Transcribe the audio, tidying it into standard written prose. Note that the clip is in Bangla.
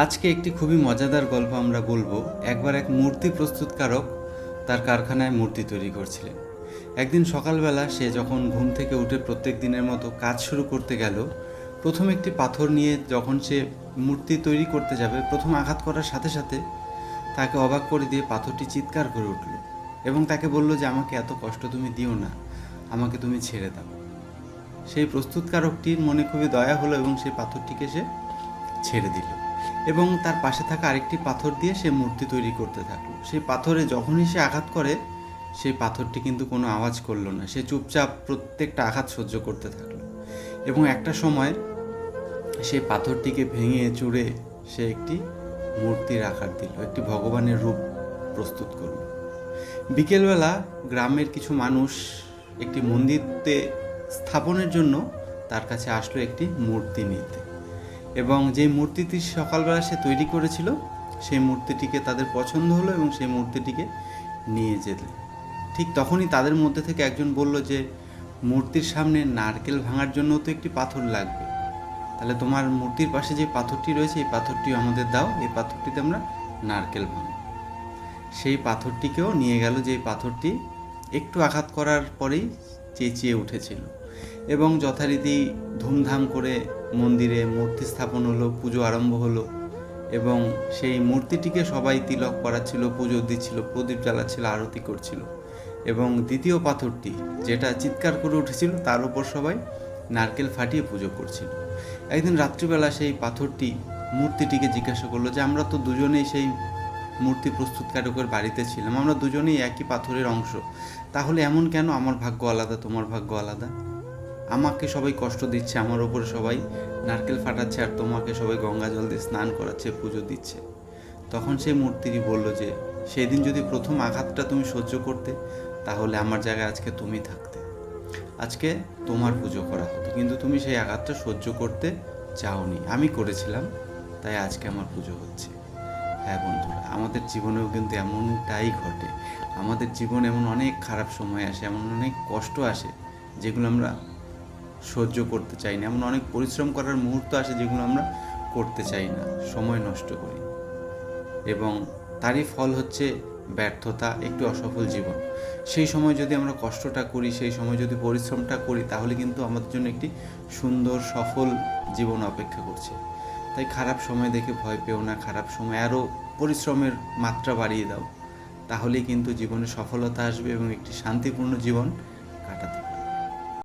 আজকে একটি খুবই মজাদার গল্প আমরা বলবো। একবার এক মূর্তি প্রস্তুতকারক তার কারখানায় মূর্তি তৈরি করছিলেন। একদিন সকালবেলা সে যখন ঘুম থেকে উঠে প্রত্যেক দিনের মতো কাজ শুরু করতে গেল, প্রথম একটি পাথর নিয়ে যখন সে মূর্তি তৈরি করতে যাবে, প্রথম আঘাত করার সাথে সাথে তাকে অবাক করে দিয়ে পাথরটি চিৎকার করে উঠল এবং তাকে বলল যে আমাকে এত কষ্ট তুমি দিও না, আমাকে তুমি ছেড়ে দাও। সেই প্রস্তুতকারকটির মনে খুবই দয়া হলো এবং সেই পাথরটিকে সে ছেড়ে দিল এবং তার পাশে থাকা আরেকটি পাথর দিয়ে সে মূর্তি তৈরি করতে থাকলো। সেই পাথরে যখনই সে আঘাত করে, সেই পাথরটি কিন্তু কোনো আওয়াজ করলো না, সে চুপচাপ প্রত্যেকটা আঘাত সহ্য করতে থাকলো এবং একটা সময় সেই পাথরটিকে ভেঙে চুড়ে সে একটি মূর্তির আকার দিল, একটি ভগবানের রূপ প্রস্তুত করল। বিকেলবেলা গ্রামের কিছু মানুষ একটি মন্দিরতে স্থাপনের জন্য তার কাছে আসলো একটি মূর্তি নিতে, এবং যে মূর্তিটি সকালবেলা সে তৈরি করেছিল সেই মূর্তিটিকে তাদের পছন্দ হলো এবং সেই মূর্তিটিকে নিয়ে যেতে। ঠিক তখনই তাদের মধ্যে থেকে একজন বলল যে মূর্তির সামনে নারকেল ভাঙার জন্য তো একটি পাথর লাগবে, তাহলে তোমার মূর্তির পাশে যে পাথরটি রয়েছে এই পাথরটিও আমাদের দাও, এই পাথরটিতে আমরা নারকেল ভাঙব। সেই পাথরটিকেও নিয়ে গেল, যে পাথরটি একটু আঘাত করার পরেই চেঁচিয়ে উঠেছিল এবং যথারীতি ধুমধাম করে মন্দিরে মূর্তি স্থাপন হলো, পুজো আরম্ভ হলো এবং সেই মূর্তিটিকে সবাই তিলক পরাচ্ছিল, পুজো দিচ্ছিল, প্রদীপ জ্বালাচ্ছিল, আরতি করছিল এবং দ্বিতীয় পাথরটি যেটা চিৎকার করে উঠেছিল তার উপর সবাই নারকেল ফাটিয়ে পুজো করছিল। একদিন রাত্রিবেলা সেই পাথরটি মূর্তিটিকে জিজ্ঞাসা করলো যে আমরা তো দুজনেই সেই মূর্তি প্রস্তুতকারকের বাড়িতে ছিলাম, আমরা দুজনেই একই পাথরের অংশ, তাহলে এমন কেন? আমার ভাগ্য আলাদা, তোমার ভাগ্য আলাদা। আমাকে সবাই কষ্ট দিচ্ছে, আমার ওপরে সবাই নারকেল ফাটাচ্ছে, আর তোমাকে সবাই গঙ্গা জল দিয়ে স্নান করাচ্ছে, পুজো দিচ্ছে। তখন সেই মূর্তিটি বলল যে সেই দিন যদি প্রথম আঘাতটা তুমি সহ্য করতে, তাহলে আমার জায়গায় আজকে তুমি থাকতে, আজকে তোমার পুজো করা হতো, কিন্তু তুমি সেই আঘাতটা সহ্য করতে চাওনি, আমি করেছিলাম, তাই আজকে আমার পুজো হচ্ছে। হ্যাঁ বন্ধুরা, আমাদের জীবনেও কিন্তু এমনটাই ঘটে। আমাদের জীবনে এমন অনেক খারাপ সময় আসে, এমন অনেক কষ্ট আসে যেগুলো আমরা সহ্য করতে চাই না, এমন অনেক পরিশ্রম করার মুহূর্ত আসে যেগুলো আমরা করতে চাই না, সময় নষ্ট করি, এবং তারই ফল হচ্ছে ব্যর্থতা, একটি অসফল জীবন। সেই সময় যদি আমরা কষ্টটা করি, সেই সময় যদি পরিশ্রমটা করি, তাহলে কিন্তু আমাদের জন্য একটি সুন্দর সফল জীবন অপেক্ষা করছে। তাই খারাপ সময় দেখে ভয় পেও না, খারাপ সময় আরও পরিশ্রমের মাত্রা বাড়িয়ে দাও, তাহলেই কিন্তু জীবনে সফলতা আসবে এবং একটি শান্তিপূর্ণ জীবন কাটাতে